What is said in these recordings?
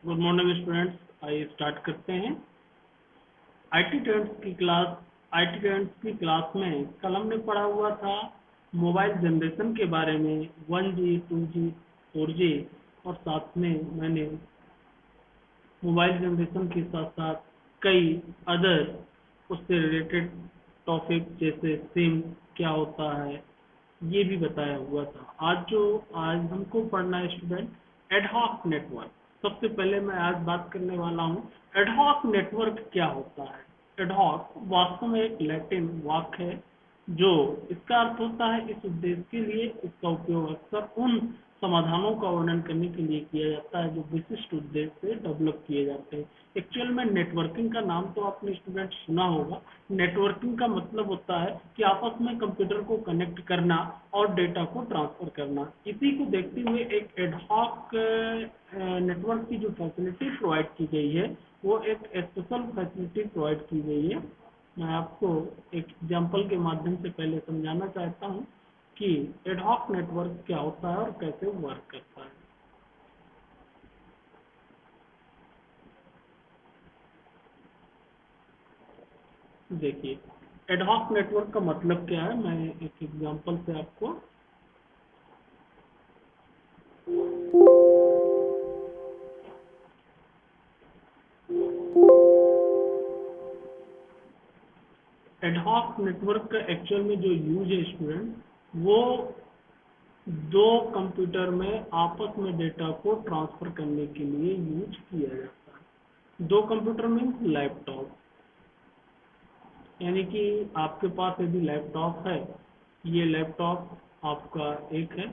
Good morning students, आइए start करते हैं। आई टी ट्रेंड्स की क्लास में कल हमने पढ़ा हुआ था मोबाइल जनरेशन के बारे में 1G 2G 4G, और साथ में मैंने मोबाइल जनरेशन के साथ साथ कई अदर उससे रिलेटेड टॉपिक जैसे सिम क्या होता है ये भी बताया हुआ था। आज हमको पढ़ना है स्टूडेंट एडहॉक नेटवर्क। सबसे पहले मैं आज बात करने वाला हूँ एडहॉक नेटवर्क क्या होता है। एडहॉक वास्तव में एक लैटिन वाक्य है जो इसका अर्थ होता है इस उद्देश्य के लिए। इसका उपयोग अक्सर उन समाधानों का वर्णन करने के लिए किया जाता है जो विशिष्ट उद्देश्य से डेवलप किए जाते हैं। एक्चुअल में नेटवर्किंग का नाम तो आपने स्टूडेंट सुना होगा। नेटवर्किंग का मतलब होता है कि आपस में कंप्यूटर को कनेक्ट करना और डेटा को ट्रांसफर करना। इसी को देखते हुए एक एडहॉक नेटवर्क की जो फैसिलिटी प्रोवाइड की गई है वो एक स्पेशल फैसिलिटी प्रोवाइड की गई है। मैं आपको एक एग्जांपल के माध्यम से पहले समझाना चाहता हूँ कि एडहॉक नेटवर्क क्या होता है और कैसे वर्क करता है। देखिए एडहॉक नेटवर्क का मतलब क्या है, मैं एक एग्जांपल से आपको एडहॉक नेटवर्क का एक्चुअल में जो यूज है स्टूडेंट, वो दो कंप्यूटर में आपस में डेटा को ट्रांसफर करने के लिए यूज किया जाता है। दो कंप्यूटर मीन्स लैपटॉप, यानी कि आपके पास यदि लैपटॉप है, ये लैपटॉप आपका एक है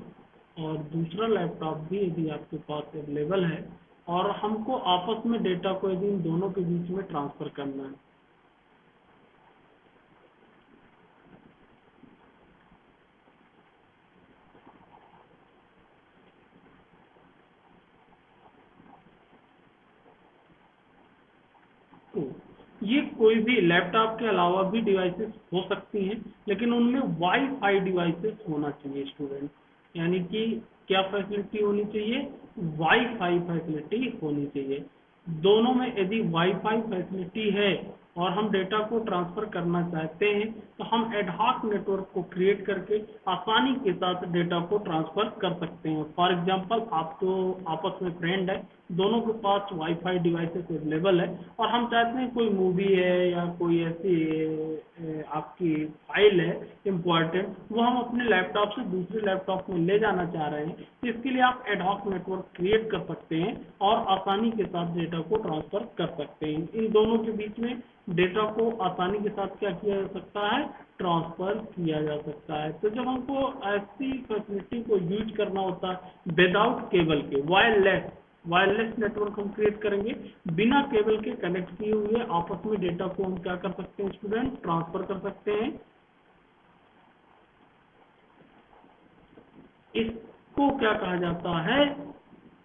और दूसरा लैपटॉप भी यदि आपके पास अवेलेबल है और हमको आपस में डेटा को यदि इन दोनों के बीच में ट्रांसफर करना है। तो ये कोई भी लैपटॉप के अलावा भी डिवाइसेस हो सकती हैं, लेकिन उनमें वाईफाई डिवाइसेस होना चाहिए स्टूडेंट। यानी कि क्या फैसिलिटी होनी चाहिए? वाईफाई फैसिलिटी होनी चाहिए। दोनों में यदि वाईफाई फैसिलिटी है और हम डेटा को ट्रांसफर करना चाहते हैं तो हम एडहॉक नेटवर्क को क्रिएट करके आसानी के साथ डेटा को ट्रांसफर कर सकते हैं। फॉर एग्जांपल, आपको आपस में फ्रेंड है, दोनों के पास वाईफाई डिवाइसेस अवेलेबल है और हम चाहते हैं कोई मूवी है या कोई ऐसी आपकी फाइल है इम्पोर्टेंट, वो हम अपने लैपटॉप से दूसरे लैपटॉप में ले जाना चाह रहे हैं, तो इसके लिए आप एडहॉक नेटवर्क क्रिएट कर सकते हैं और आसानी के साथ डेटा को ट्रांसफर कर सकते हैं। इन दोनों के बीच में डेटा को आसानी के साथ क्या किया जा सकता है? ट्रांसफर किया जा सकता है। तो जब हमको ऐसी फैसिलिटी को यूज करना होता है विदाउट केबल के, वायरलेस नेटवर्क हम क्रिएट करेंगे, बिना केबल के कनेक्ट किए हुए आपस में डेटा को हम क्या कर सकते हैं स्टूडेंट? ट्रांसफर कर सकते हैं। इसको क्या कहा जाता है?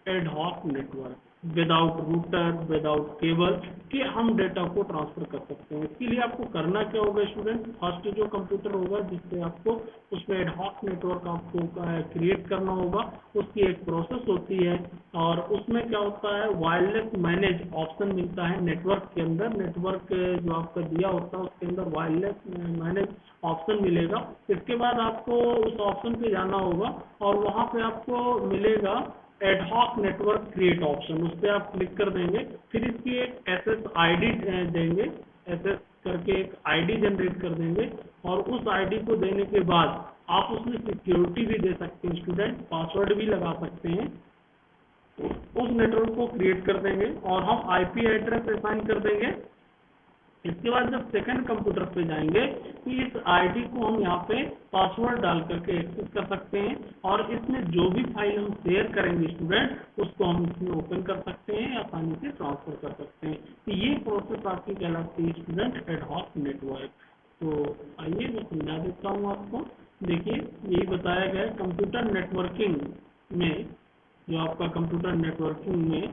Ad hoc network. Without router, without cable के हम डेटा को ट्रांसफर कर सकते हैं। इसके लिए आपको करना क्या होगा स्टूडेंट? फर्स्ट जो कंप्यूटर होगा जिससे आपको उसमें एडहॉक नेटवर्क आपको क्रिएट करना होगा, उसकी एक प्रोसेस होती है और उसमें क्या होता है? वायरलेस मैनेज ऑप्शन मिलता है नेटवर्क के अंदर। नेटवर्क जो आपका दिया होता है उसके अंदर वायरलेस मैनेज ऑप्शन मिलेगा। इसके बाद आपको उस ऑप्शन पे जाना होगा और वहां पे आपको मिलेगा एडहॉक नेटवर्क क्रिएट ऑप्शन, उस पर आप क्लिक कर देंगे। फिर इसकी एक एसएस आईडी देंगे, एसएस करके एक आईडी जनरेट कर देंगे और उस आईडी को देने के बाद आप उसमें सिक्योरिटी भी दे सकते हैं स्टूडेंट, पासवर्ड भी लगा सकते हैं। उस नेटवर्क को क्रिएट कर देंगे और हम आईपी एड्रेस असाइन कर देंगे। इसके बाद जब सेकंड कंप्यूटर पे जाएंगे तो इस आईडी को हम यहाँ पे पासवर्ड डाल करके एक्सेस कर सकते हैं और इसमें जो भी फाइल हम शेयर करेंगे स्टूडेंट उसको हम इसमें ओपन कर सकते हैं, आसानी से ट्रांसफर कर सकते हैं। तो ये प्रोसेस आपकी कहलाती है स्टूडेंट एडहॉक नेटवर्क। तो आइए मैं समझा देता हूँ आपको। देखिए यही बताया गया है कंप्यूटर नेटवर्किंग में, जो आपका कंप्यूटर नेटवर्किंग में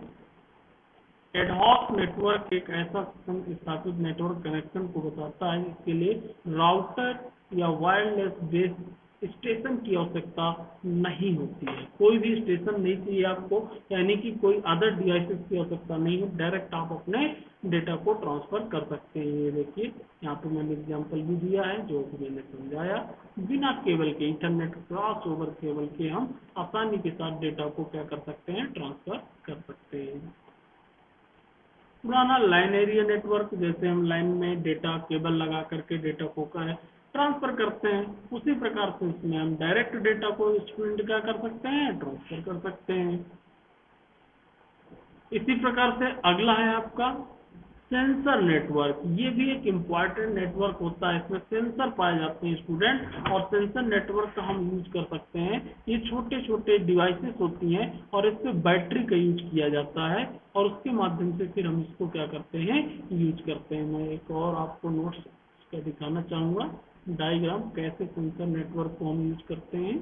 एडहॉक नेटवर्क एक ऐसा सिस्टम स्थापित नेटवर्क कनेक्शन को बताता है जिसके लिए राउटर या वायरलेस बेस स्टेशन की आवश्यकता नहीं होती है, कोई भी स्टेशन नहीं चाहिए आपको, यानी कि कोई अदर डिवाइसेस की आवश्यकता नहीं है, डायरेक्ट आप अपने डेटा को ट्रांसफर कर सकते हैं। ये देखिए यहाँ पे मैंने एग्जांपल भी दिया है जो कि मैंने समझाया, बिना केबल के, इंटरनेट क्रॉस ओवर केबल के हम आसानी के साथ डेटा को क्या कर सकते हैं, ट्रांसफर कर सकते हैं। पुराना लाइन एरिया नेटवर्क, जैसे हम लाइन में डेटा केबल लगा करके डेटा को ट्रांसफर करते हैं, उसी प्रकार से इसमें हम डायरेक्ट डेटा को स्टूडेंट क्या कर सकते हैं, ट्रांसफर कर सकते हैं। इसी प्रकार से अगला है आपका सेंसर नेटवर्क। ये भी एक इम्पॉर्टेंट नेटवर्क होता है, इसमें सेंसर पाए जाते हैं स्टूडेंट, और सेंसर नेटवर्क का हम यूज कर सकते हैं। ये छोटे छोटे डिवाइसेस होती हैं और इस पे बैटरी का यूज किया जाता है, और उसके माध्यम से फिर हम इसको क्या करते हैं, यूज करते हैं। मैं एक और आपको नोट्स इसका दिखाना चाहूँगा, डायग्राम, कैसे सेंसर नेटवर्क को हम यूज करते हैं।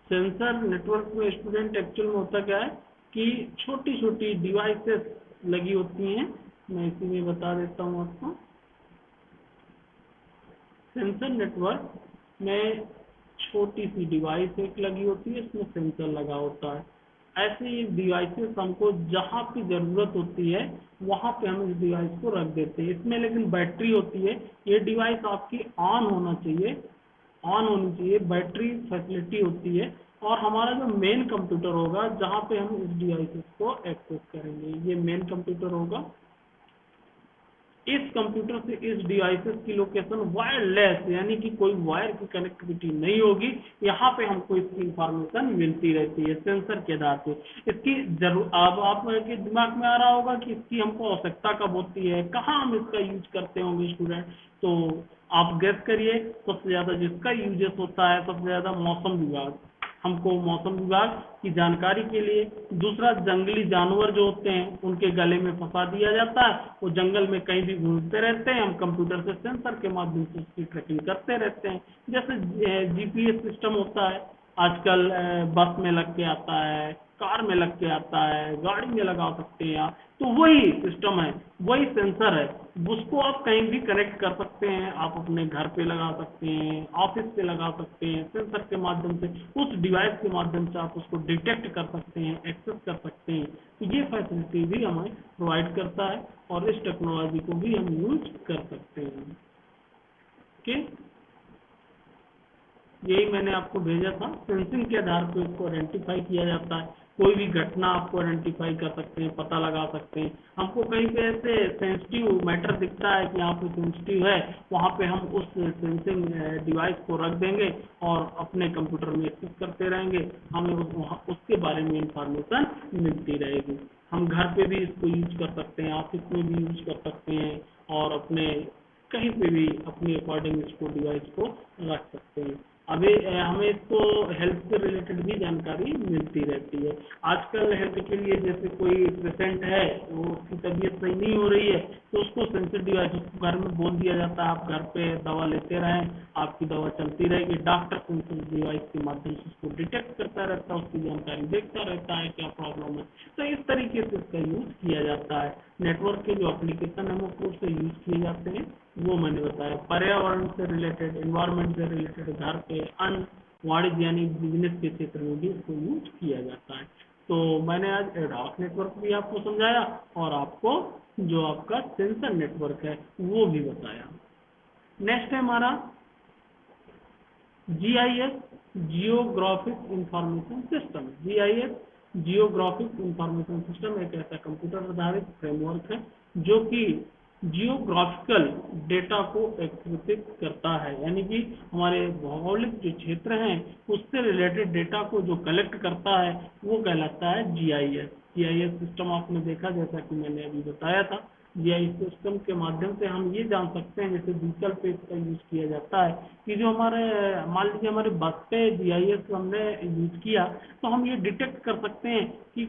सेंसर नेटवर्क में स्टूडेंट एक्चुअल में होता क्या है कि छोटी छोटी डिवाइसेस लगी होती हैं। मैं इसी में बता देता हूँ आपको। सेंसर नेटवर्क में छोटी सी डिवाइस एक लगी होती है, इसमें सेंसर लगा होता है। ऐसी डिवाइसेस हमको जहाँ पे ज़रूरत होती है वहाँ पे हम इस डिवाइस को रख देते हैं। इसमें लेकिन बैटरी होती है, ये डिवाइस आपकी ऑन होना चाहिए, ऑन होनी चाहिए, बैटरी फैसिलिटी होती है, और हमारा जो मेन कंप्यूटर होगा जहाँ पे हम इस डिवाइसेस को एक्सेस करेंगे, ये मेन कंप्यूटर होगा। इस कंप्यूटर से इस डिवाइसेस की लोकेशन वायरलेस, यानी कि कोई वायर की कनेक्टिविटी नहीं होगी, यहाँ पे हमको इसकी इंफॉर्मेशन मिलती रहती है सेंसर के आधार पे। इसकी जरूर अब आपके दिमाग में आ रहा होगा कि इसकी हमको आवश्यकता कब होती है, कहाँ हम इसका यूज करते होंगे स्टूडेंट, तो आप गेस करिए। सबसे ज्यादा जिसका यूजेस होता है, सबसे ज्यादा मौसम विभाग, हमको मौसम विभाग की जानकारी के लिए। दूसरा, जंगली जानवर जो होते हैं उनके गले में फंसा दिया जाता है, वो जंगल में कहीं भी घूमते रहते हैं, हम कंप्यूटर से सेंसर के माध्यम से उसकी ट्रैकिंग करते रहते हैं। जैसे जीपीएस सिस्टम होता है आजकल, बस में लग के आता है, कार में लग के आता है, गाड़ी में लगा सकते हैं आप, तो वही सिस्टम है, वही सेंसर है, उसको आप कहीं भी कनेक्ट कर सकते हैं। आप अपने घर पे लगा सकते हैं, ऑफिस पे लगा सकते हैं, सेंसर के माध्यम से, उस डिवाइस के माध्यम से आप उसको डिटेक्ट कर सकते हैं, एक्सेस कर सकते हैं। तो ये फैसिलिटी भी हमें प्रोवाइड करता है, और इस टेक्नोलॉजी को भी हम यूज कर सकते हैं। ओके, यही मैंने आपको भेजा था। सेंसिंग के आधार पर इसको आइडेंटिफाई किया जाता है, कोई भी घटना आपको आइडेंटिफाई कर सकते हैं, पता लगा सकते हैं। हमको कहीं पे ऐसे सेंसिटिव मैटर दिखता है कि यहाँ पे सेंसिटिव है, वहाँ पे हम उस सेंसिंग डिवाइस को रख देंगे और अपने कंप्यूटर में एक्सेस करते रहेंगे, हमें उसके बारे में इंफॉर्मेशन मिलती रहेगी। हम घर पे भी इसको यूज कर सकते हैं, ऑफिस में भी यूज कर सकते हैं, और अपने कहीं पे भी अपने अकॉर्डिंग इसको डिवाइस को रख सकते हैं। अभी हमें इसको हेल्थ से रिलेटेड भी जानकारी मिलती रहती है। आजकल हेल्थ के लिए, जैसे कोई पेशेंट है, वो उसकी तबीयत सही नहीं हो रही है, तो उसको सेंसर डिवाइस, उसको घर में बोल दिया जाता है आप घर पे दवा लेते रहें, आपकी दवा चलती रहेगी। डॉक्टर सेंसर डिवाइस के माध्यम से उसको डिटेक्ट करता रहता है, उसकी जानकारी देखता रहता है क्या प्रॉब्लम है। तो इस तरीके से इसका यूज किया जाता है। नेटवर्क के जो एप्लीकेशन है वो से यूज किए जाते हैं, वो मैंने बताया। पर्यावरण से रिलेटेड, एनवायरमेंट से रिलेटेड, घर पे, अन्य वाणिज्य यानी बिजनेस के क्षेत्र में भी इसको यूज किया जाता है। तो मैंने आज एडहॉक नेटवर्क भी आपको समझाया, और आपको जो आपका सेंसर नेटवर्क है वो भी बताया। नेक्स्ट है हमारा GIS, geographic information system. GIS, geographic information system, एक ऐसा कंप्यूटर आधारित फ्रेमवर्क है जो कि जियोग्राफिकल डेटा को एकत्रित करता है, यानी कि हमारे भौगोलिक जो क्षेत्र हैं उससे रिलेटेड डेटा को जो कलेक्ट करता है वो कहलाता है जीआईएस। जीआईएस सिस्टम आपने देखा, जैसा कि मैंने अभी बताया था, जीआई सिस्टम के माध्यम से हम ये जान सकते हैं, जैसे व्हीकल पे इसका यूज किया जाता है कि जो हमारे, मान लीजिए हमारे बस पे जीआईएस हमने यूज किया, तो हम ये डिटेक्ट कर सकते हैं कि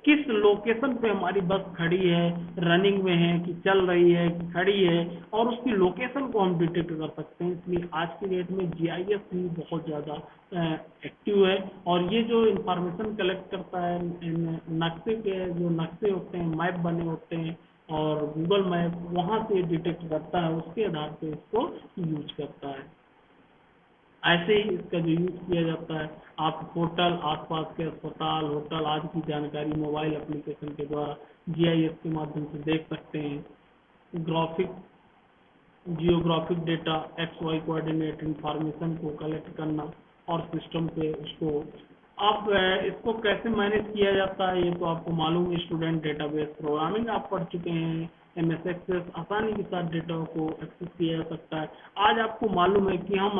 किस लोकेशन पे हमारी बस खड़ी है, रनिंग में है कि चल रही है कि खड़ी है, और उसकी लोकेशन को हम डिटेक्ट कर सकते हैं। इसलिए आज की डेट में जीआईएस भी बहुत ज़्यादा एक्टिव है, और ये जो इंफॉर्मेशन कलेक्ट करता है, नक्शे के जो नक्शे होते हैं, मैप बने होते हैं, और गूगल मैप वहाँ से डिटेक्ट करता है, उसके आधार पे इसको यूज करता है। ऐसे ही इसका जो यूज किया जाता है, आप होटल, आसपास के अस्पताल, होटल आदि की जानकारी मोबाइल एप्लीकेशन के द्वारा जीआईएस के माध्यम से देख सकते हैं। Graphic geographic data, x y coordinate information को कलेक्ट करना और सिस्टम पे उसको, आप इसको कैसे मैनेज किया जाता है ये तो आपको मालूम है स्टूडेंट। डेटाबेस प्रोग्रामिंग आप पढ़ चुके हैं, एमएस एक्सेस आसानी के साथ डेटा को एक्सेस किया जा सकता है। आज आपको मालूम है कि हम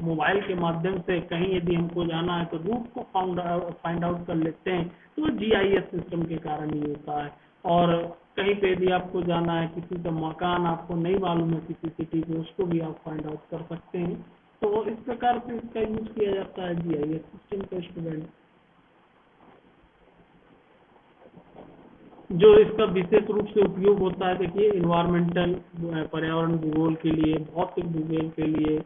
मोबाइल के माध्यम से कहीं यदि हमको जाना है तो रूट को फाइंड आउट कर लेते हैं, तो जीआईएस सिस्टम के कारण ही होता है। और कहीं पे भी आपको जाना है, किसी का मकान आपको नहीं मालूम है किसी सिटी पे, उसको भी आप फाइंड आउट कर सकते हैं। तो इस प्रकार से इसका यूज किया जाता है जीआईएस सिस्टम का स्टूडेंट। जो इसका विशेष रूप से उपयोग होता है, देखिए इन्वायरमेंटल, पर्यावरण भूगोल के लिए, भौतिक भूगोल के लिए,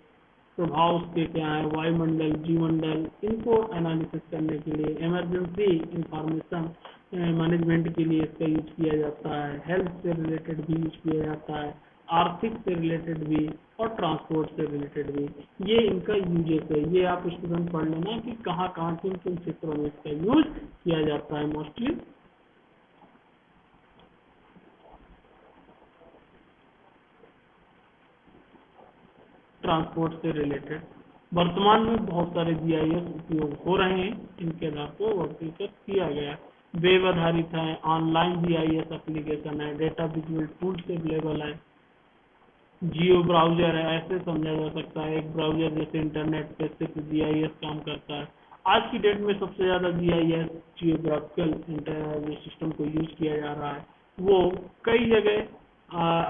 प्रभाव उसके क्या है, वायुमंडल, जीवमंडल, इनको एनालिसिस करने के लिए, इमरजेंसी इंफॉर्मेशन मैनेजमेंट के लिए इसका यूज किया जाता है, हेल्थ से रिलेटेड भी यूज किया जाता है, आर्थिक से रिलेटेड भी, और ट्रांसपोर्ट से रिलेटेड भी। ये इनका यूजेस है, ये आप स्टूडेंट पढ़ लेना कि कहाँ कहाँ किन किन क्षेत्रों में इसका यूज किया जाता है मोस्टली। ट्रांसपोर्ट से रिलेटेड वर्तमान में बहुत सारे जीआईएस उपयोग हो रहे हैं, इनके आधार पर वर्गीकृत किया गया है। वेब आधारित है, ऑनलाइन जीआईएस एप्लीकेशन है, डेटा विजुअल टूल से अवेलेबल है, जियो ब्राउजर है, ऐसे समझा जा सकता है। एक ब्राउजर जैसे इंटरनेट पे सिर्फ जीआईएस काम करता है। आज की डेट में सबसे ज़्यादा जीआईएस जियोग्राफिकल जो सिस्टम को यूज किया जा रहा है, वो कई जगह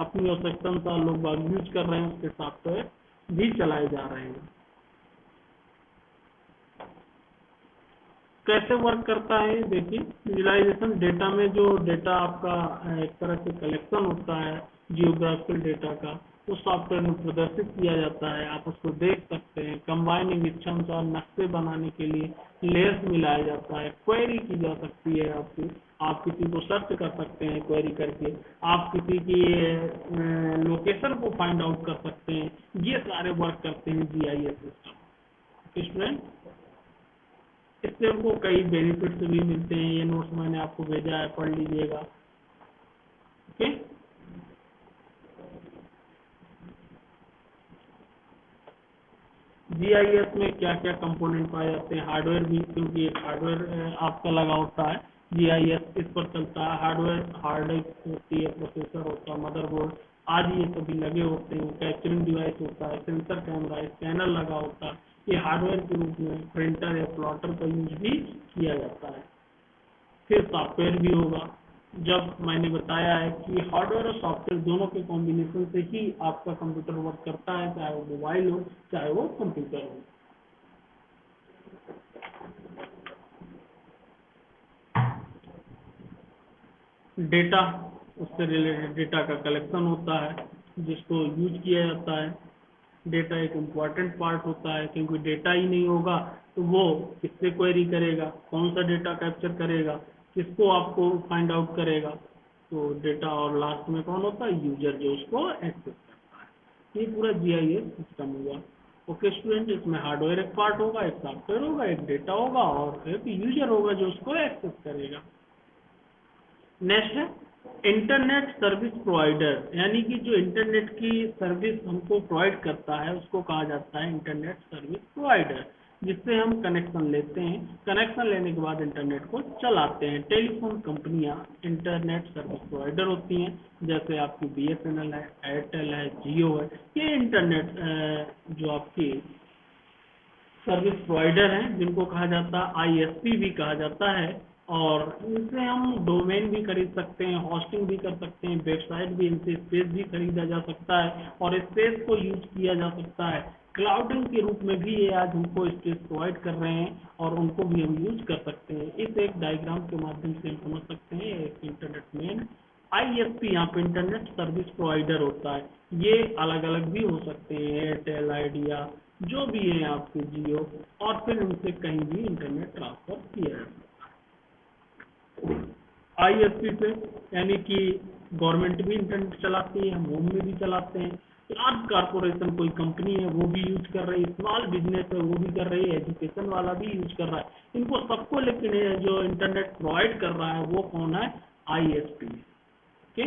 अपनी आवश्यकता अनुसार लोग बाग यूज कर रहे हैं, उसके सॉफ्टवेयर भी चलाए जा रहे हैं। कैसे वर्क करता है देखिए, विजुअलाइजेशन डेटा में जो डेटा आपका एक तरह से कलेक्शन होता है जियोग्राफिकल डेटा का, उस सॉफ्टवेयर में प्रदर्शित किया जाता है, आप उसको देख सकते हैं। कंबाइनिंग इच्छानुसार नक्शे बनाने के लिए लेयर्स मिलाया जाता है, क्वेरी की जा सकती है आपकी, आप किसी को सर्च कर सकते हैं क्वेरी करके, आप किसी की लोकेशन को फाइंड आउट कर सकते हैं। ये सारे वर्क करते हैं जीआईएस सिस्टम। स्टूडेंट, इससे हमको कई बेनिफिट्स भी मिलते हैं, ये नोट्स मैंने आपको भेजा है, पढ़ लीजिएगा। ओके, जीआईएस में क्या क्या कंपोनेंट पाए जाते हैं, हार्डवेयर भी, क्योंकि एक हार्डवेयर आपका लगा होता है, जीआईएस इस पर चलता है। हार्डवेयर, हार्ड डिस्क होती है, प्रोसेसर होता है, मदरबोर्ड आदि ये सभी लगे होते हैं। कैप्चरिंग डिवाइस होता है, सेंसर, कैमरा, स्कैनर लगा होता है। ये हार्डवेयर के रूप में प्रिंटर या प्लॉटर का यूज भी किया जाता है। फिर सॉफ्टवेयर भी होगा। जब मैंने बताया है कि हार्डवेयर और सॉफ्टवेयर दोनों के कॉम्बिनेशन से ही आपका कंप्यूटर वर्क करता है, चाहे वो मोबाइल हो चाहे वो कंप्यूटर हो। डेटा, उससे रिलेटेड डेटा का कलेक्शन होता है जिसको यूज किया जाता है। डेटा एक इम्पॉर्टेंट पार्ट होता है, क्योंकि डेटा ही नहीं होगा तो वो किससे क्वेरी करेगा, कौन सा डेटा कैप्चर करेगा, किसको आपको फाइंड आउट करेगा। तो डेटा, और लास्ट में कौन होता है, यूजर, जो उसको एक्सेस करता है। ये पूरा जीआईएस सिस्टम हुआ। ओके स्टूडेंट, इसमें हार्डवेयर एक पार्ट होगा, एक सॉफ्टवेयर होगा, एक डेटा होगा, और एक यूजर होगा जो उसको एक्सेस करेगा। नेक्स्ट है इंटरनेट सर्विस प्रोवाइडर, यानी कि जो इंटरनेट की सर्विस हमको प्रोवाइड करता है उसको कहा जाता है इंटरनेट सर्विस प्रोवाइडर, जिससे हम कनेक्शन लेते हैं। कनेक्शन लेने के बाद इंटरनेट को चलाते हैं। टेलीफोन कंपनियां इंटरनेट सर्विस प्रोवाइडर होती हैं, जैसे आपकी बीएसएनएल है, एयरटेल है, जियो है। ये इंटरनेट जो आपकी सर्विस प्रोवाइडर हैं, जिनको कहा जाता है आईएसपी भी कहा जाता है। और इनसे हम डोमेन भी खरीद सकते हैं, होस्टिंग भी कर सकते हैं, वेबसाइट भी, इनसे स्पेस भी खरीदा जा सकता है और स्पेस को यूज किया जा सकता है। क्लाउडिंग के रूप में भी ये आज हमको स्पेस प्रोवाइड कर रहे हैं और उनको भी हम यूज कर सकते हैं। इस एक डायग्राम के माध्यम से हम समझ सकते हैं एक इंटरनेट में ISP यहाँ पे इंटरनेट सर्विस प्रोवाइडर होता है। ये अलग अलग भी हो सकते हैं, एयरटेल, आइडिया, जो भी है आपके, जियो, और फिर उनसे कहीं भी इंटरनेट ट्रांसफर किया जा सकता है। ISP से, यानी कि गवर्नमेंट भी इंटरनेट चलाती है, हम होम में भी चलाते हैं, लार्ज कारपोरेशन कोई कंपनी है वो भी यूज कर रही है, स्मॉल बिजनेस है वो भी कर रही है, एजुकेशन वाला भी यूज कर रहा है। इनको सबको लेकिन जो इंटरनेट प्रोवाइड कर रहा है वो कौन है? ISP। ओके,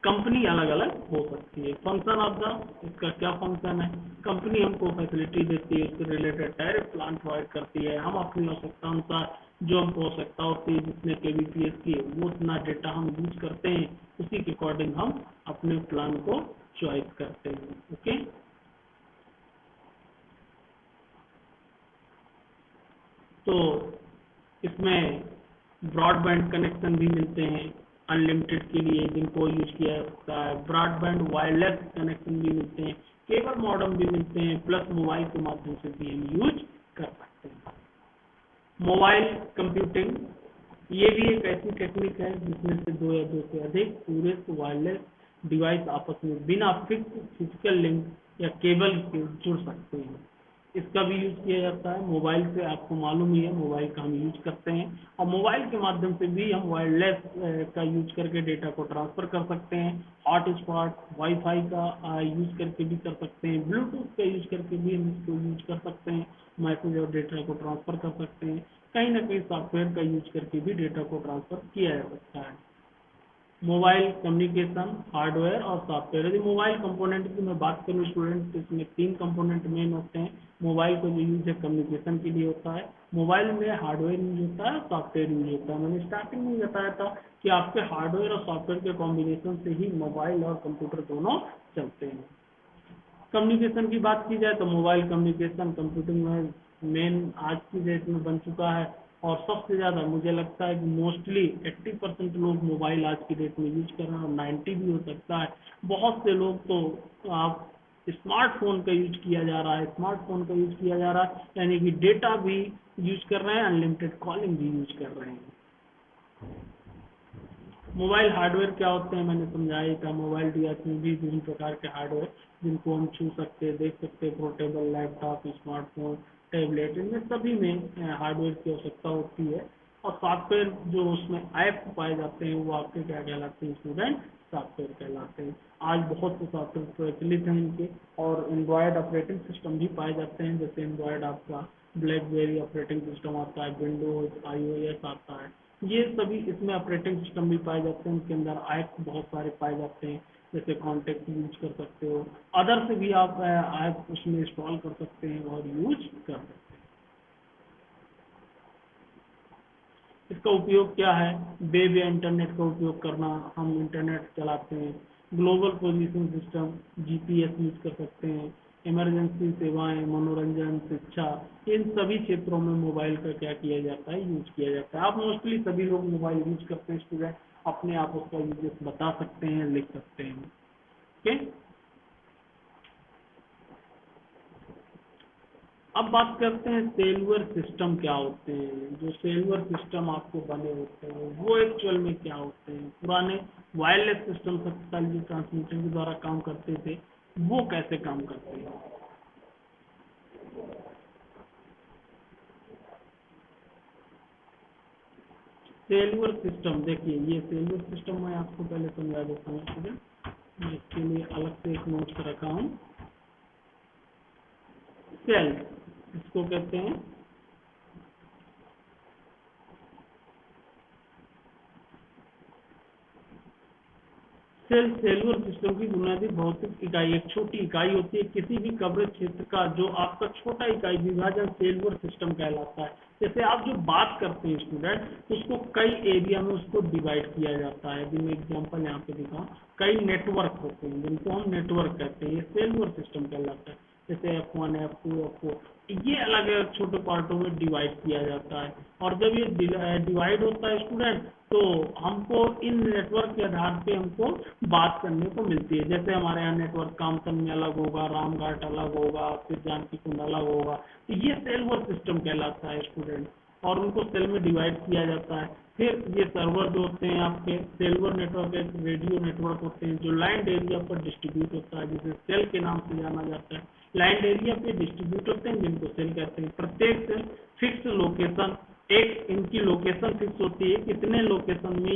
कंपनी अलग अलग हो सकती है। फंक्शन ऑफ द, इसका क्या फंक्शन है? कंपनी हमको फैसिलिटी देती है, उसके रिलेटेड टैरिफ प्लान प्रोवाइड करती है, हम अपनी आवश्यकता अनुसार जो हमको आवश्यकता होती है जितने KBPS की वो उतना डेटा हम यूज करते हैं, उसी के अकॉर्डिंग हम अपने प्लान को चॉइस करते हैं। ओके, तो इसमें ब्रॉडबैंड कनेक्शन भी मिलते हैं अनलिमिटेड के लिए, जिनको यूज किया जा सकता है। ब्रॉडबैंड वायरलेस कनेक्शन भी मिलते हैं, केबल मॉडेम भी मिलते हैं, प्लस मोबाइल के माध्यम से भी हम यूज कर सकते हैं। मोबाइल कंप्यूटिंग, ये भी एक ऐसी टेक्निक है जिसमें से दो या दो से अधिक पूरे वायरलेस डिवाइस आपस में बिना फिक्स फिजिकल लिंक या केबल के जुड़ सकते हैं। इसका भी यूज किया जाता है मोबाइल से, आपको मालूम ही है मोबाइल का हम यूज करते हैं, और मोबाइल के माध्यम से भी हम वायरलेस का यूज करके डेटा को ट्रांसफर कर सकते हैं। हॉटस्पॉट वाईफाई का यूज करके भी कर सकते हैं, ब्लूटूथ का यूज करके भी हम इसको यूज कर सकते हैं, मैसेज और डेटा को ट्रांसफर कर सकते हैं। कहीं ना कहीं सॉफ्टवेयर का यूज करके भी डेटा को ट्रांसफर किया जा सकता है। मोबाइल कम्युनिकेशन हार्डवेयर और सॉफ्टवेयर, यदि मोबाइल कंपोनेंट की मैं बात करूँ स्टूडेंट, तो इसमें 3 कंपोनेंट मेन होते हैं। मोबाइल का जो यूज है कम्युनिकेशन के लिए होता है, मोबाइल में हार्डवेयर यूज होता है, सॉफ्टवेयर यूज होता है। मैंने स्टार्टिंग में बताया था कि आपके हार्डवेयर और सॉफ्टवेयर के कॉम्बिनेशन से ही मोबाइल और कंप्यूटर दोनों चलते हैं। कम्युनिकेशन की बात की जाए तो मोबाइल कम्युनिकेशन कंप्यूटिंग में मेन आज की डेट में बन चुका है, और सबसे ज़्यादा मुझे लगता है कि मोस्टली 80% लोग मोबाइल आज की डेट में यूज कर रहे हैं, और 90 भी हो सकता है। बहुत से लोग तो आप स्मार्टफोन का यूज किया जा रहा है, स्मार्टफोन का यूज किया जा रहा है, यानी कि डेटा भी यूज कर रहे हैं, अनलिमिटेड कॉलिंग भी यूज कर रहे हैं। मोबाइल हार्डवेयर क्या होते हैं मैंने समझाया ही था। मोबाइल डिवाइस में भी विभिन्न प्रकार के हार्डवेयर जिनको हम छू सकते हैं, देख सकते हैं, पोर्टेबल लैपटॉप, स्मार्टफोन, टैबलेट, इनमें सभी में हार्डवेयर की आवश्यकता होती है। और सॉफ्टवेयर जो उसमें ऐप पाए जाते हैं वो आपके क्या कहलाते हैं स्टूडेंट? सॉफ्टवेयर कहलाते हैं। आज बहुत से सॉफ्टवेयर प्रचलित हैं इनके, और एंड्रॉयड ऑपरेटिंग सिस्टम भी पाए जाते हैं, जैसे एंड्रॉयड आपका ब्लैकबेरी ऑपरेटिंग सिस्टम आता है, विंडोज, iOS आता है, ये सभी इसमें ऑपरेटिंग सिस्टम भी पाए जाते हैं। उनके अंदर ऐप बहुत सारे पाए जाते हैं, जैसे कॉन्टेक्ट यूज कर सकते हो, अदर से भी आप ऐप उसमें इंस्टॉल कर सकते हैं और यूज कर सकते हैं। इसका उपयोग क्या है? वेब या इंटरनेट का उपयोग करना, हम इंटरनेट चलाते हैं। Global position system, GPS use कर सकते हैं। इमरजेंसी सेवाएं, मनोरंजन, शिक्षा, इन सभी क्षेत्रों में मोबाइल का क्या किया जाता है? यूज किया जाता है। आप मोस्टली सभी लोग मोबाइल यूज करते हैं स्टूडेंट, अपने आप उसका यूजेस बता सकते हैं, लिख सकते हैं। ओके, अब बात करते हैं सेलुलर सिस्टम क्या होते हैं। जो सेलुलर सिस्टम आपको बने होते हैं वो एक्चुअल में क्या होते हैं? पुराने वायरलेस सिस्टम शक्तिशाली ट्रांसमीटर के द्वारा काम करते थे, वो कैसे काम करते हैं? सेलुलर सिस्टम, देखिए ये सेलुलर सिस्टम मैं आपको पहले समझा देता हूँ स्टूडेंट, मैं इसके लिए अलग से एक नोट रखा हूँ। सेल इसको कहते हैं, सेल सेलुलर सिस्टम की बुनियादी भौतिक इकाई, एक छोटी इकाई होती है किसी भी कवरेज क्षेत्र का, जो आपका छोटा इकाई विभाजन सेलुलर सिस्टम कहलाता है। जैसे आप जो बात करते हैं स्टूडेंट, उसको कई एरिया में उसको डिवाइड किया जाता है। यदि मैं एग्जांपल यहाँ पे दिखाऊं, कई नेटवर्क होते हैं जिनको हम नेटवर्क कहते हैं, ये सेलुलर सिस्टम कहलाता है। जैसे F1, F2, F4, ये अलग अलग छोटे पार्टों में डिवाइड किया जाता है। और जब ये डिवाइड होता है स्टूडेंट, तो हमको इन नेटवर्क के आधार पे हमको बात करने को मिलती है। जैसे हमारे यहाँ नेटवर्क कामतन में अलग होगा, रामघाट अलग होगा, फिर जानकी कुंड अलग होगा। तो ये सेल सिस्टम कहलाता है स्टूडेंट, और उनको सेल में डिवाइड किया जाता है। फिर ये सर्वर जो होते हैं आपके, सेलुलर नेटवर्क एक रेडियो नेटवर्क होते हैं जो लैंड एरिया पर डिस्ट्रीब्यूट होता है, जिसे सेल के नाम से जाना जाता है। लैंड एरिया पे डिस्ट्रीब्यूट होते हैं जिनको सेल कहते हैं। प्रत्येक सेल फिक्स लोकेशन, एक इनकी लोकेशन फिक्स होती है, कितने लोकेशन में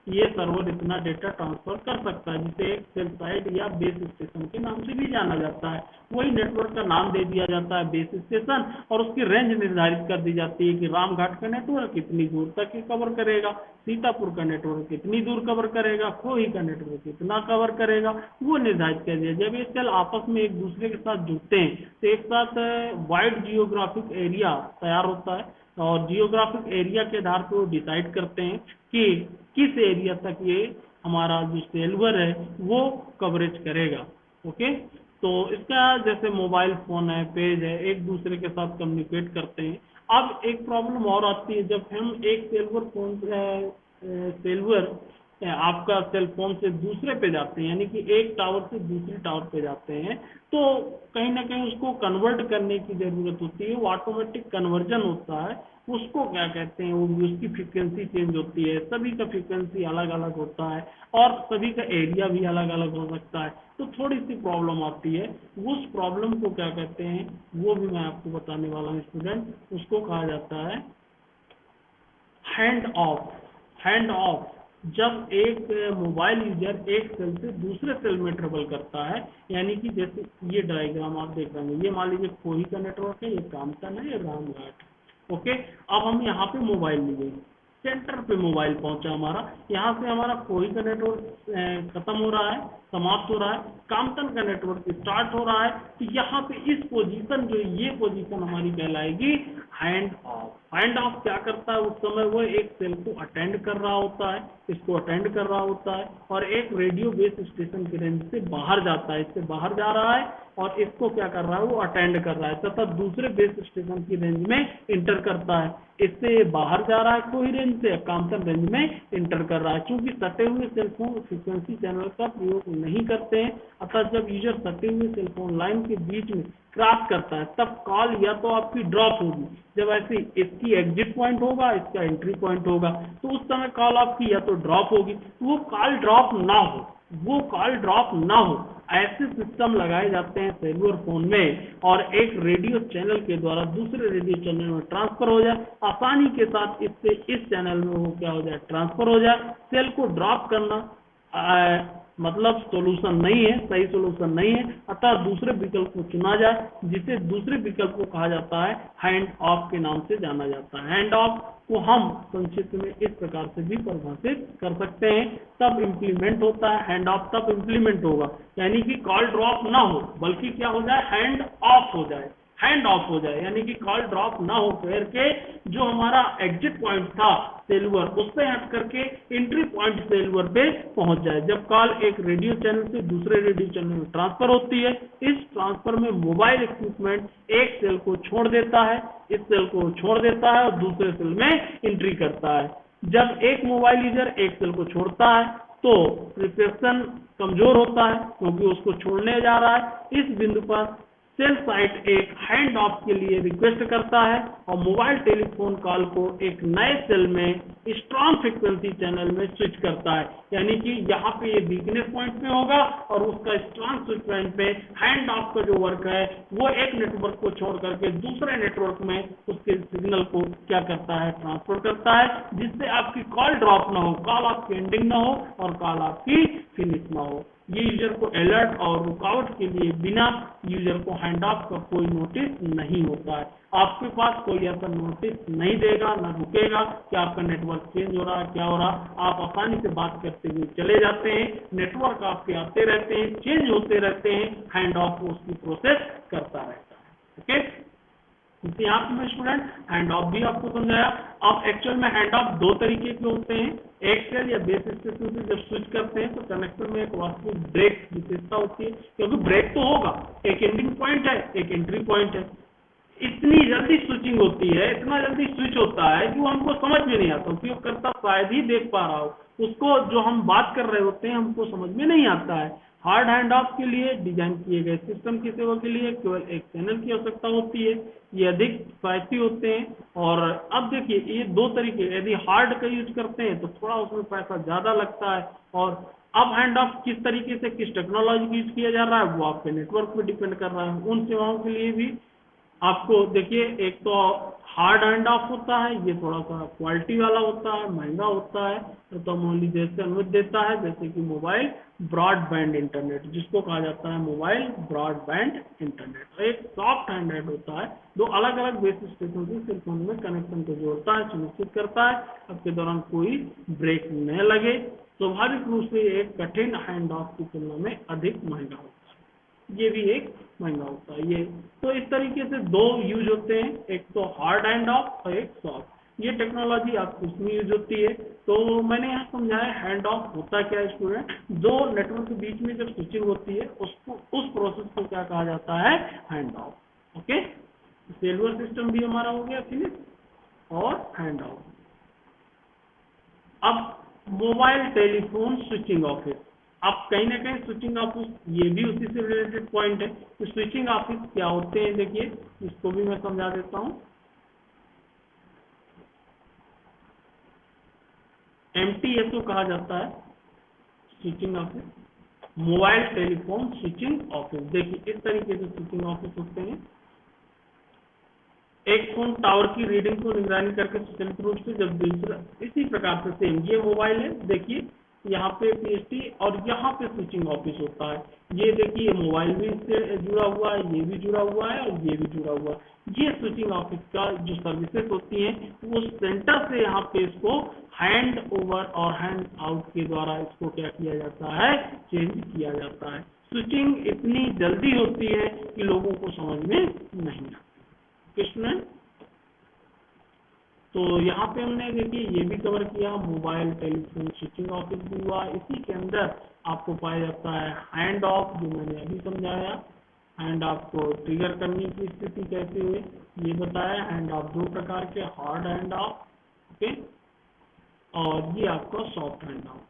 ये सर्वर इतना डेटा ट्रांसफर कर सकता है, जिसे एक सेल साइट या बेस स्टेशन के नाम से भी जाना जाता है। वही नेटवर्क का नाम दे दिया जाता है बेस स्टेशन, और उसकी रेंज निर्धारित कर दी जाती है कि रामघाट का नेटवर्क कितनी दूर तक कवर करेगा, सीतापुर का नेटवर्क कितनी दूर कवर करेगा, खोही का नेटवर्क कितना कवर करेगा, वो निर्धारित कर दिया। जब ये सेल आपस में एक दूसरे के साथ जुड़ते हैं तो एक साथ वाइड जियोग्राफिक एरिया तैयार होता है, और जियोग्राफिक एरिया के आधार पर वो डिसाइड करते हैं कि किस एरिया तक ये हमारा जो सेलुलर है वो कवरेज करेगा। ओके, तो इसका जैसे मोबाइल फोन है, पेज है, एक दूसरे के साथ कम्युनिकेट करते हैं। अब एक प्रॉब्लम और आती है, जब हम एक सेलुलर फोन सेलुलर आपका सेल फोन से दूसरे पे जाते हैं, यानी कि एक टावर से दूसरे टावर पे जाते हैं, तो कहीं ना कहीं उसको कन्वर्ट करने की जरूरत होती है। वो ऑटोमेटिक कन्वर्जन होता है, उसको क्या कहते हैं, वो उसकी फ्रीक्वेंसी चेंज होती है। सभी का फ्रीक्वेंसी अलग अलग होता है, और सभी का एरिया भी अलग अलग हो सकता है। तो थोड़ी सी प्रॉब्लम आती है, उस प्रॉब्लम को क्या कहते हैं वो भी मैं आपको बताने वाला हूँ स्टूडेंट। उसको कहा जाता है हैंड ऑफ। हैंड ऑफ, जब एक मोबाइल यूजर एक सेल से दूसरे सेल में ट्रेवल करता है, यानी कि जैसे ये डायग्राम आप देख रहे हैं, ये मान लीजिए खोही का नेटवर्क है, ये कामतन है, ये रामघाट है। ओके, अब हम यहाँ पे मोबाइल लिए, सेंटर पे मोबाइल पहुंचा हमारा, यहाँ से हमारा खोही का नेटवर्क खत्म हो रहा है, समाप्त हो रहा है, कामतन का नेटवर्क स्टार्ट हो रहा है। तो यहाँ पे इस पोजीशन, जो ये पोजीशन हमारी कहलाएगी हैंड ऑफ। हैंड ऑफ क्या करता है, उस समय वो एक सेल को अटेंड कर रहा होता है, इसको अटेंड कर रहा होता है, और एक रेडियो बेस स्टेशन की रेंज से बाहर जाता है, इससे बाहर जा रहा है, और इसको क्या कर रहा है, वो अटेंड कर रहा है, तथा दूसरे बेस स्टेशन की रेंज में इंटर करता है। इससे बाहर जा रहा है, कोई रेंज से कामतन रेंज में इंटर कर रहा है। क्योंकि सटे हुए सेलफोन फ्रीक्वेंसी चैनल का प्रयोग नहीं करते हैं, अतः जब यूजर सटे हुए सेलफोन लाइन के बीच में क्रॉस करता है, तब कॉल या तो आपकी ड्रॉप होगी। जब ऐसी इसकी एग्जिट पॉइंट होगा, इसका एंट्री पॉइंट होगा, तो उस समय कॉल आपकी या तो ड्रॉप होगी। वो कॉल ड्रॉप ना हो, वो कॉल ड्रॉप ना हो, ऐसे सिस्टम लगाए जाते हैं सेलुलर फोन में, और एक रेडियो चैनल के द्वारा दूसरे रेडियो चैनल में ट्रांसफर हो जाए आसानी के साथ। इससे इस चैनल में वो क्या हो जाए, ट्रांसफर हो जाए। सेल को ड्रॉप करना मतलब सोल्यूशन नहीं है, सही सोल्यूशन नहीं है, अतः दूसरे विकल्प को चुना जाए, जिसे दूसरे विकल्प को कहा जाता है हैंड ऑफ के नाम से जाना जाता है। हैंड ऑफ को हम संक्षिप्त में इस प्रकार से भी परिभाषित कर सकते हैं। तब इम्प्लीमेंट होता है, हैंड ऑफ तब इम्प्लीमेंट होगा, यानी कि कॉल ड्रॉप ना हो, बल्कि क्या हो जाए, हैंड ऑफ हो जाए। हैंड ऑफ हो जाए यानी कि कॉल ड्रॉप ना हो करके जो हमारा एग्जिट पॉइंट था सेलुलर, उससे हट करके एंट्री पॉइंट सेलुलर पे पहुंच जाए। जब कॉल एक रेडियो चैनल से दूसरे रेडियो चैनल में ट्रांसफर होती है, इस ट्रांसफर में मोबाइल इक्विपमेंट एक सेल को छोड़ देता है, इस सेल को छोड़ देता है और दूसरे सेल में एंट्री करता है। जब एक मोबाइल यूजर एक सेल को छोड़ता है तो रिसेप्शन कमजोर होता है, क्योंकि उसको छोड़ने जा रहा है। इस बिंदु पर सेल साइट एक हैंड ऑफ के लिए रिक्वेस्ट करता है और मोबाइल टेलीफोन कॉल को एक नए सेल में स्ट्रॉन्ग फ्रीक्वेंसी चैनल में स्विच करता है, यानी कि यहाँ पे ये वीकनेस पॉइंट पे होगा और उसका स्ट्रॉन्ग स्विच पॉइंट पे हैंड ऑफ का जो वर्क है वो एक नेटवर्क को छोड़ करके दूसरे नेटवर्क में उसके सिग्नल को क्या करता है, ट्रांसफर करता है, जिससे आपकी कॉल ड्रॉप ना हो, कॉल आपकी एंडिंग ना हो और कॉल आपकी फिनिश ना हो। ये यूजर को अलर्ट और रुकावट के लिए बिना यूजर को हैंड ऑफ का कोई नोटिस नहीं होता है। आपके पास कोई ऐसा नोटिस नहीं देगा, ना रुकेगा कि आपका नेटवर्क चेंज हो रहा है, क्या हो रहा। आप आसानी से बात करते हुए चले जाते हैं, नेटवर्क आपके आते रहते हैं, चेंज होते रहते हैं, हैंड ऑफ उसकी प्रोसेस करता रहता है। ओके, जैसे यहाँ पे मैं स्टूडेंट हैंड ऑफ भी आपको समझाया। अब एक्चुअल में हैंड ऑफ दो तरीके के होते हैं, एक्सेल या बेस स्टेशन से जब स्विच करते हैं तो कनेक्टर में एक वास्तविक ब्रेक विशेषता होती है, क्योंकि ब्रेक तो होगा, एक एंडिंग पॉइंट है एक एंट्री पॉइंट है। इतनी जल्दी स्विचिंग होती है, इतना जल्दी स्विच होता है कि वो हमको समझ में नहीं आता, उपयोगकर्ता शायद ही देख पा रहा हो उसको, जो हम बात कर रहे होते हैं हमको समझ में नहीं आता है। हार्ड हैंड ऑफ के लिए डिजाइन किए गए सिस्टम की सेवा के लिए केवल एक चैनल की आवश्यकता होती है, ये अधिक किफायती होते हैं। और अब देखिए ये दो तरीके, यदि हार्ड का यूज करते हैं तो थोड़ा उसमें पैसा ज्यादा लगता है, और अब हैंड ऑफ किस तरीके से किस टेक्नोलॉजी का यूज किया जा रहा है वो आपके नेटवर्क पे डिपेंड कर रहा है। उन सेवाओं के लिए भी आपको देखिए, एक तो हार्ड हैंड ऑफ होता है, ये थोड़ा सा क्वालिटी वाला होता है, महंगा होता है, तो मौली जैसे अनुमति देता है, जैसे कि मोबाइल ब्रॉडबैंड इंटरनेट, जिसको कहा जाता है मोबाइल ब्रॉडबैंड इंटरनेट। एक सॉफ्ट हैंड होता है, दो अलग अलग बेस स्टेशन से सेल फोन में कनेक्शन को जोड़ता है, सुनिश्चित करता है आपके दौरान कोई ब्रेक न लगे। स्वाभाविक रूप से एक कठिन हैंड ऑफ की तुलना में अधिक महंगा होता है, ये भी एक महंगा होता है ये। तो इस तरीके से दो यूज होते हैं, एक तो हार्ड हैंड ऑफ और एक सॉफ्ट। ये टेक्नोलॉजी आपको उसमें यूज होती है। तो मैंने यहाँ समझाया हैंड ऑफ होता क्या है स्टूडेंट, दो नेटवर्क के बीच में जब स्विचिंग होती है उसको, उस प्रोसेस को क्या कहा जाता है, hand of. Okay, cellular system भी हमारा हो गया फिनिश, और हैंड ऑफ। अब मोबाइल टेलीफोन स्विचिंग ऑफिस, अब कहीं ना कहीं स्विचिंग ऑफिस ये भी उसी से रिलेटेड पॉइंट है। तो स्विचिंग ऑफिस क्या होते हैं देखिए, इसको भी मैं समझा देता हूँ। MTSO कहा जाता है switching office, mobile telephone switching office. देखिए इस तरीके से स्विचिंग ऑफिस होते हैं। एक फोन टावर की रीडिंग को निगरानी करके स्वतंत्र रूप से, जब दूसरा इसी प्रकार से सेम, ये मोबाइल है देखिए, यहाँ पे PST और यहाँ पे स्विचिंग ऑफिस होता है। ये देखिए मोबाइल भी इससे जुड़ा हुआ है, ये भी जुड़ा हुआ है और ये भी जुड़ा हुआ है। ये स्विचिंग ऑफिस का जो सर्विसेज होती हैं वो सेंटर से यहाँ पे इसको हैंड ओवर और हैंड आउट के द्वारा इसको क्या किया जाता है, चेंज किया जाता है। स्विचिंग इतनी जल्दी होती है कि लोगों को समझ में नहीं आता। किसने, तो यहाँ पे हमने देखिए ये भी कवर किया, मोबाइल टेलीफोन स्विचिंग ऑफिस भी हुआ। इसी के अंदर आपको पाया जाता है हैंड ऑफ, जो मैंने अभी समझाया। हैंड ऑफ को ट्रिगर करने की स्थिति कैसे हुई ये बताया। हैंड ऑफ दो प्रकार के, हार्ड हैंड ऑफ, ओके, और ये आपका soft hand of.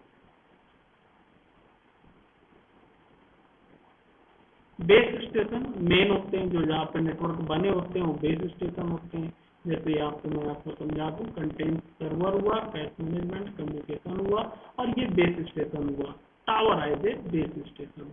Base station main होते हैं, जो जहाँ पे नेटवर्क बने होते हैं वो बेस स्टेशन होते हैं। जैसे यहाँ पे मैं आपको समझा दूँ, कंटेंट सर्वर हुआ, कैश मैनेजमेंट, कम्युनिकेशन हुआ, और ये बेस स्टेशन हुआ। Tower as a base station,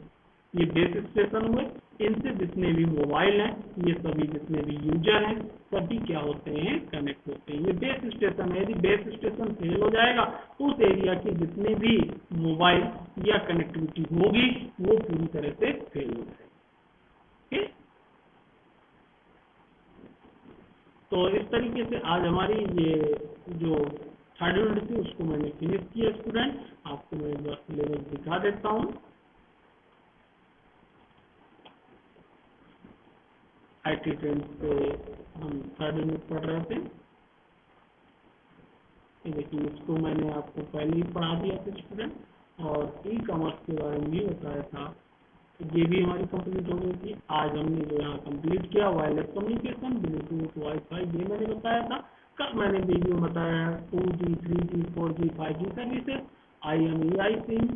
ये बेस स्टेशन हुए। इनसे जितने भी मोबाइल हैं, ये सभी जितने भी यूजर हैं, सभी क्या होते हैं, कनेक्ट होते हैं। ये बेस स्टेशन है, यदि बेस स्टेशन फेल हो जाएगा तो उस एरिया के जितने भी मोबाइल या कनेक्टिविटी होगी वो पूरी तरह से फेल हो जाएगी। तो इस तरीके से आज हमारी ये जो थर्ड यूनिट थी उसको मैंने फिनिश किया स्टूडेंट। आपको मैं एक बार सिलेबस दिखा देता हूँ। IT ट्रेंड पे हम थर्ड यूनिट पढ़ रहे थे। देखिए इसको मैंने आपको पहले ही पढ़ा दिया था स्टूडेंट, और ई कॉमर्स के बारे में भी बताया था। ये भी हमारी कंप्लीट हो गई थी। आज हमने जो यहाँ कंप्लीट किया वायरलेस कम्युनिकेशन, ब्लूटूथ, वाईफाई, ये मैंने बताया था। कल मैंने वीडियो बताया 2G, 3G, 4G, 5G services, IMEI SIM,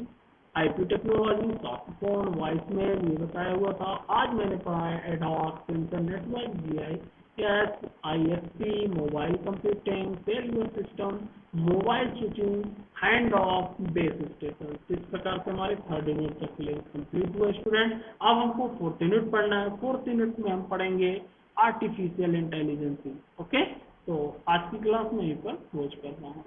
IP technology, softphone, voicemail, ये बताया हुआ था। आज मैंने पढ़ा है ad hoc, sensor network, GIS, ISP, mobile computing, cellular system, mobile switching, hand of, base station. इस प्रकार से हमारे थर्ड यूनिट का सिलेबस कंप्लीट हुआ स्टूडेंट। अब हमको फोर्थ यूनिट पढ़ना है। फोर्थ यूनिट में हम पढ़ेंगे आर्टिफिशियल इंटेलिजेंस। ओके, तो आज की क्लास में यहीं पर क्लोज कर रहा हूँ,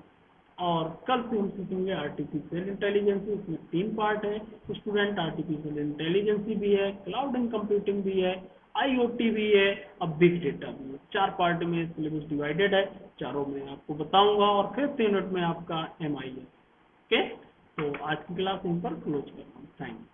और कल से हम सीखेंगे आर्टिफिशियल इंटेलिजेंस। इसमें 3 पार्ट है स्टूडेंट, आर्टिफिशियल इंटेलिजेंस भी है, क्लाउड एंड कंप्यूटिंग भी है, IoT भी है, अब बिग डेटा भी है। 4 पार्ट में सिलेबस डिवाइडेड है, चारों में आपको बताऊंगा, और फिफ्थ यूनिट में आपका MI है। ओके, तो आज की क्लास इन पर क्लोज करता हूँ। Thank you.